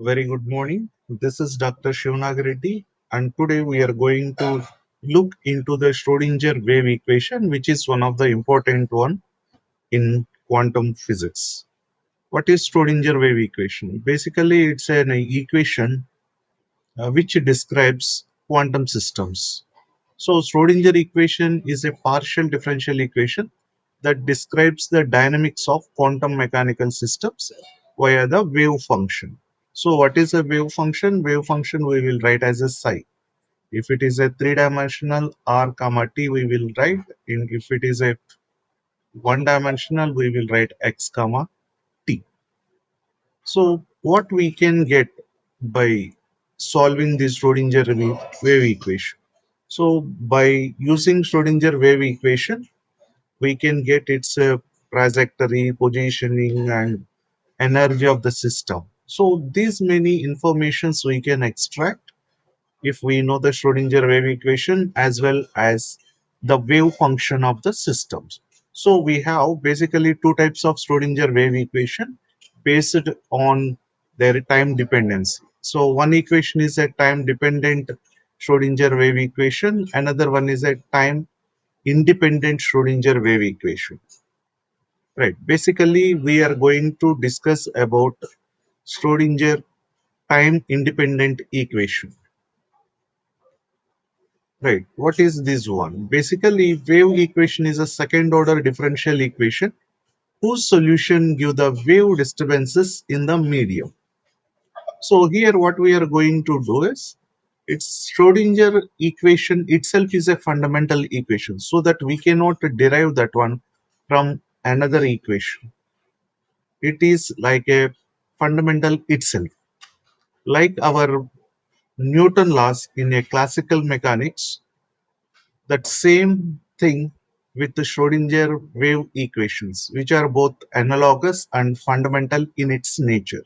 Very good morning. This is Dr. Shivnagreddy, and today we are going to look into the Schrödinger wave equation, which is one of the important one in quantum physics. What is Schrödinger wave equation? Basically, it's an equation which describes quantum systems. So, Schrödinger equation is a partial differential equation that describes the dynamics of quantum mechanical systems via the wave function. So what is a wave function? Wave function we will write as a psi. If it is a three-dimensional r comma t, we will write in. If it is a one-dimensional, we will write x comma t. So what we can get by solving this Schrödinger wave equation? So by using Schrödinger wave equation, we can get its trajectory, positioning, and energy of the system. So these many informations we can extract if we know the Schrödinger wave equation as well as the wave function of the systems. So we have basically two types of Schrödinger wave equation based on their time dependency. So one equation is a time dependent Schrödinger wave equation, another one is a time independent Schrödinger wave equation. Right. Basically, we are going to discuss about Schrödinger time independent equation. Right. What is this one? Basically, wave equation is a second order differential equation whose solution give the wave disturbances in the medium. So here what we are going to do is its Schrödinger equation itself is a fundamental equation so that we cannot derive that one from another equation. It is like a fundamental itself. Like our Newton laws in a classical mechanics, that same thing with the Schrödinger wave equations, which are both analogous and fundamental in its nature.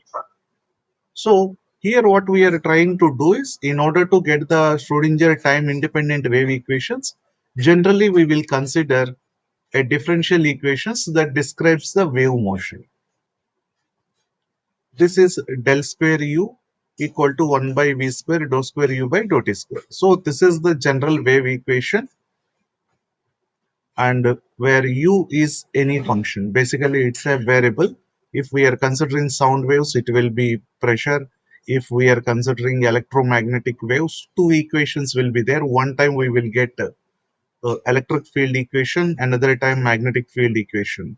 So here what we are trying to do is, in order to get the Schrödinger time independent wave equations, generally we will consider a differential equations that describes the wave motion. This is del square u equal to 1 by v square dou square u by dou t square. So this is the general wave equation, and where u is any function. Basically, it's a variable. If we are considering sound waves, it will be pressure. If we are considering electromagnetic waves, two equations will be there. One time we will get electric field equation, another time magnetic field equation.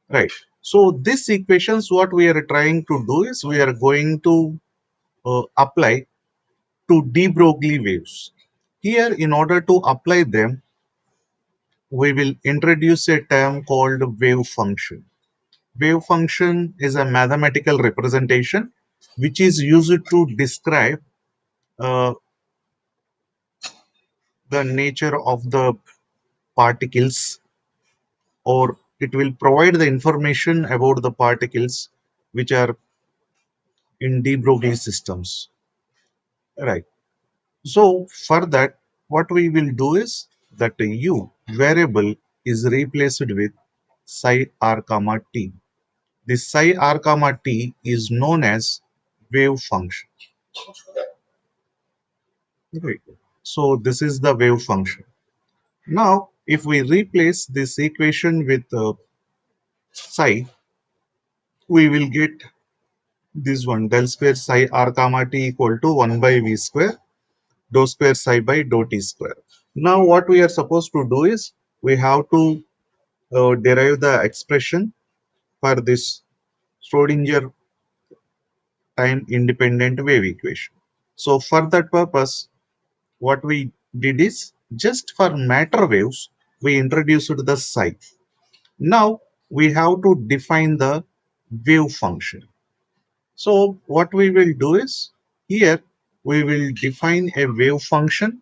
Right. So these equations, what we are trying to do is we are going to apply to de Broglie waves. Here, in order to apply them, we will introduce a term called wave function. Wave function is a mathematical representation which is used to describe uh, the nature of the particles, or it will provide the information about the particles which are in de Broglie systems. Right. So for that, what we will do is that the u variable is replaced with psi r comma t. This psi r comma t is known as wave function. Right. So this is the wave function. Now, if we replace this equation with psi, we will get this one del square psi r comma t equal to 1 by v square dou square psi by dou t square. Now, what we are supposed to do is we have to derive the expression for this Schrödinger time independent wave equation. So for that purpose, what we did is just for matter waves, we introduced the psi. Now we have to define the wave function. So what we will do is here we will define a wave function,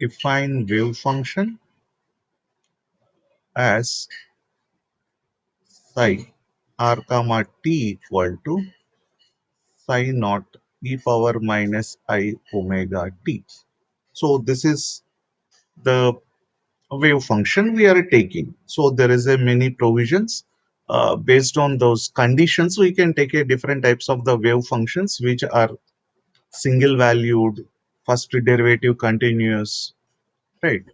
define wave function as psi r comma t equal to psi naught e power minus I omega t. So this is the wave function we are taking. So there is a many provisions based on those conditions, we can take a different types of the wave functions which are single valued, first derivative continuous, right?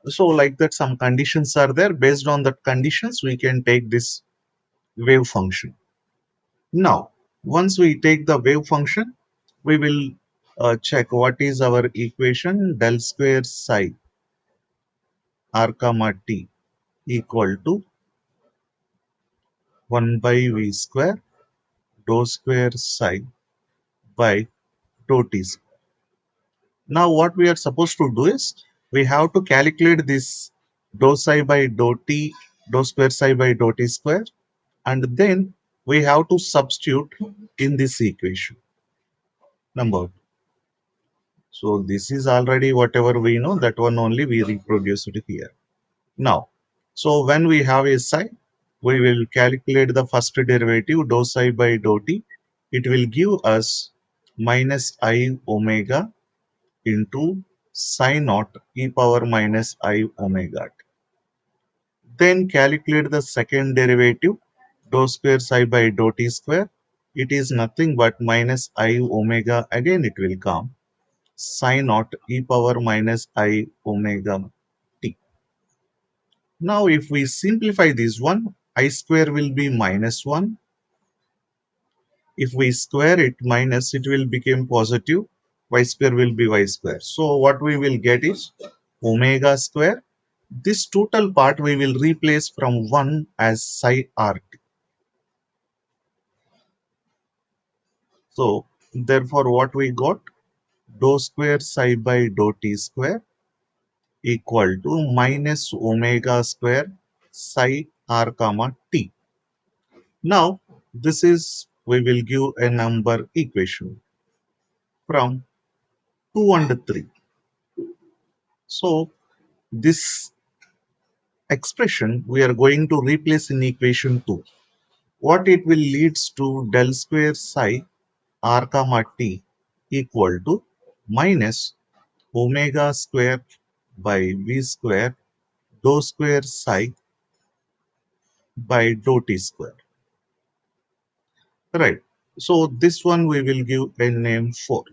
So like that, some conditions are there. Based on that conditions, we can take this wave function. Now, once we take the wave function, we will check what is our equation. Del square psi r comma t equal to 1 by v square dou square psi by dou t square. Now what we are supposed to do is we have to calculate this dou psi by dou t, dou square psi by dou t square, and then we have to substitute in this equation number. So this is already whatever we know, that one only we reproduced it here. Now, so when we have a psi, we will calculate the first derivative dou psi by dou t. It will give us minus I omega into psi naught e power minus I omega. Then calculate the second derivative dou square psi by dou t square. It is nothing but minus I omega, again it will come psi naught e power minus I omega t. Now if we simplify this one, I square will be minus 1. If we square it, minus, it will become positive. Y square will be y square. So what we will get is omega square. This total part we will replace from 1 as psi rt. So therefore what we got, dou square psi by dou t square equal to minus omega square psi r comma t. Now this is, we will give a number equation from 2 and 3. So this expression we are going to replace in equation 2. What it will leads to del square psi r comma t equal to minus omega square by v square dou square psi by dou t square. Right. So this one we will give a name 4.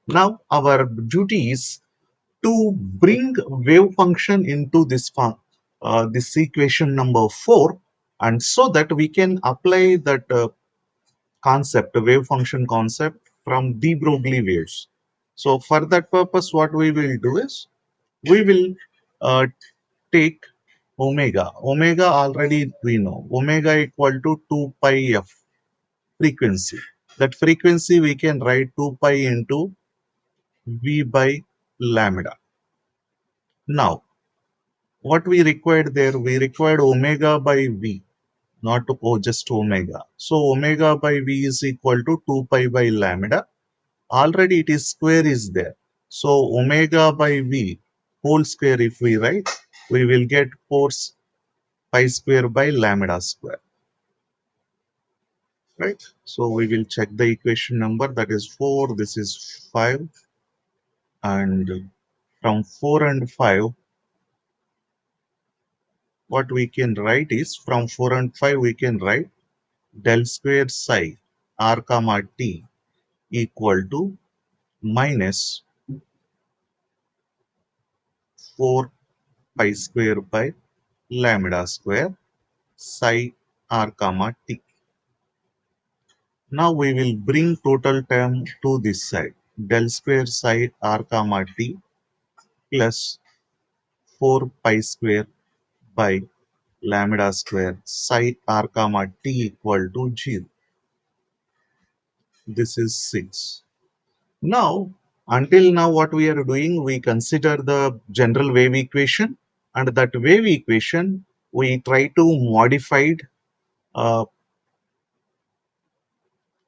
Now our duty is to bring wave function into this equation number 4, and so that we can apply that concept, wave function concept, from de Broglie waves. So for that purpose, what we will do is we will uh, take omega. Omega already we know. Omega equal to 2 pi f frequency. That frequency we can write 2 pi into v by lambda. Now what we required there, we required omega by v, not just omega. So omega by v is equal to 2 pi by lambda. Already it is square is there. So omega by v whole square if we write, we will get 4 pi square by lambda square. Right? So we will check the equation number, that is 4, this is 5, and from 4 and 5, what we can write is, from 4 and 5 we can write del square psi r comma t equal to minus 4 pi square by lambda square psi r comma t. Now we will bring total term to this side. Del square psi r comma t plus 4 pi square by lambda square psi r comma t equal to 0. This is 6. Now, until now what we are doing, we consider the general wave equation, and that wave equation we try to modify it uh,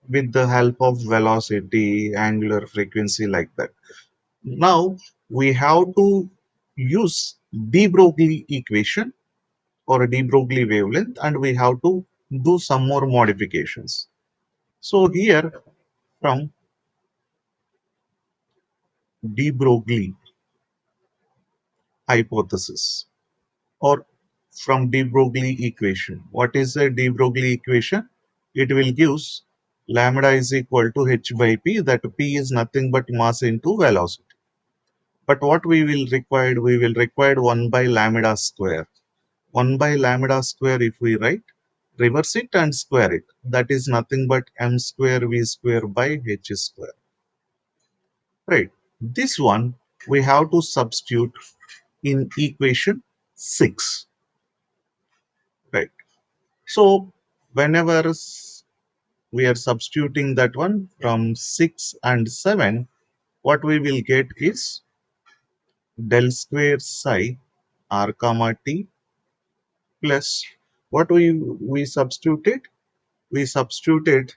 with the help of velocity, angular frequency, like that. Now we have to use de Broglie equation or de Broglie wavelength, and we have to do some more modifications. So here, from de Broglie hypothesis, or from de Broglie equation. What is the de Broglie equation? It will give lambda is equal to h by p, that p is nothing but mass into velocity. But what we will require? We will require 1 by lambda square. 1 by lambda square, if we write, reverse it and square it. That is nothing but m square v square by h square. Right. This one we have to substitute in equation 6. Right. So whenever we are substituting that one from 6 and 7, what we will get is del square psi r comma t plus what we substituted? We substituted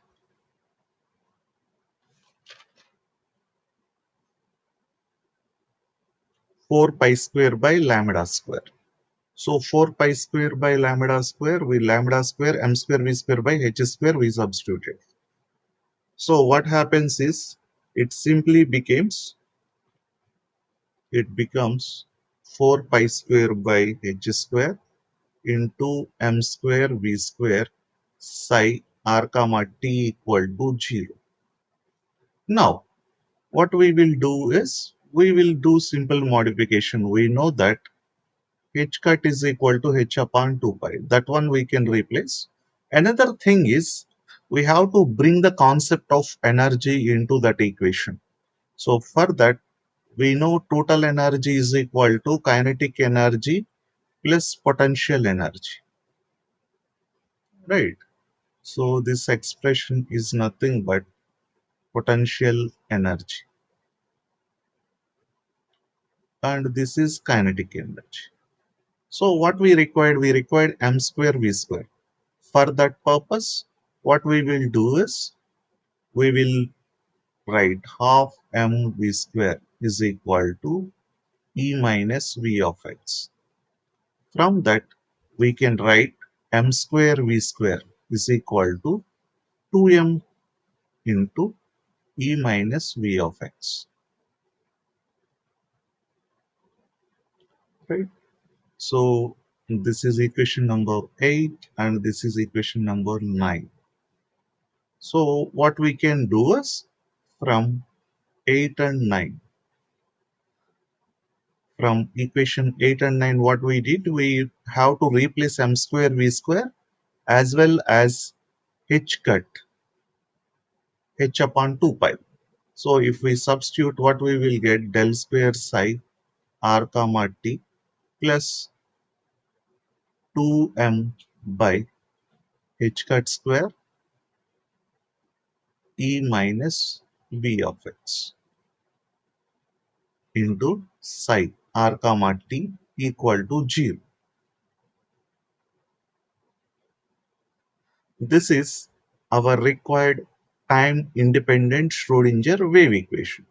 4 pi square by lambda square. So 4 pi square by lambda square, we lambda square m square v square by h square we substituted. So what happens is it becomes 4 pi square by h square into m square v square psi r comma t equal to 0. Now what we will do is we will do simple modification. We know that h cut is equal to h upon 2 pi. That one we can replace. Another thing is we have to bring the concept of energy into that equation. So for that, we know total energy is equal to kinetic energy plus potential energy, right? So this expression is nothing but potential energy, and this is kinetic energy. So what we required m square v square. For that purpose, what we will do is we will write half m v square is equal to e minus v of x. From that, we can write m square v square is equal to 2m into e minus v of x. Right? So this is equation number 8 and this is equation number 9. So what we can do is from 8 and 9. From equation 8 and 9, what we did, we have to replace m square v square as well as h cut h upon 2 pi. So if we substitute, what we will get del square psi r comma t plus 2m by h cut square e minus v of x into psi r comma t equal to 0. This is our required time independent Schrödinger wave equation.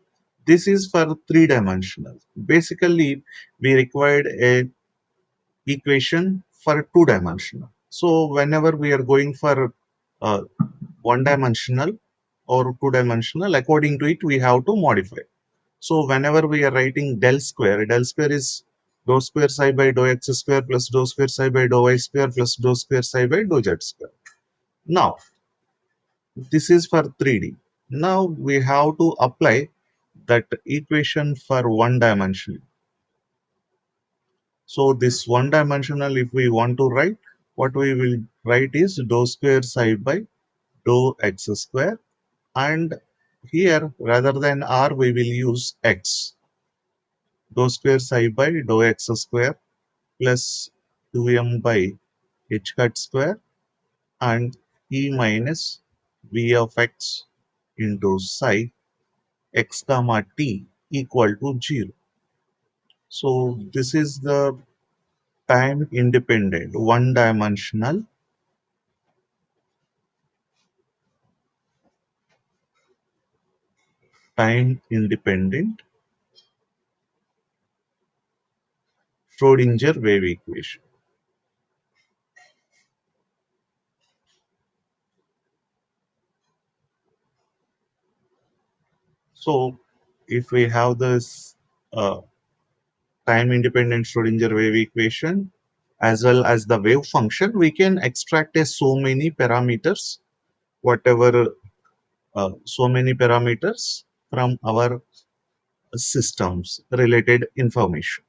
This is for three-dimensional. Basically, we required a equation for two-dimensional. So whenever we are going for uh, one-dimensional or two-dimensional, according to it, we have to modify. So whenever we are writing del square is dou square psi by dou x square plus dou square psi by dou y square plus dou square psi by dou z square. Now, this is for 3D. Now we have to apply that equation for one dimension. So this one dimensional, if we want to write, what we will write is dou square psi by dou x square, and here rather than r we will use x. Dou square psi by dou x square plus 2m by h cut square and e minus v of x into psi x comma t equal to 0. So this is the time independent, one dimensional time independent Schrödinger wave equation. So if we have this time independent Schrödinger wave equation as well as the wave function, we can extract so many parameters, whatever so many parameters from our systems related information.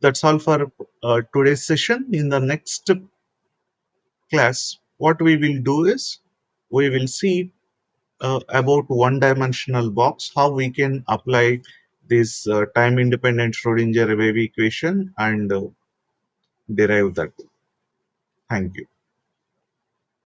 That's all for today's session. In the next class, what we will do is we will see about one-dimensional box, how we can apply this time-independent Schrödinger wave equation and derive that. Thank you.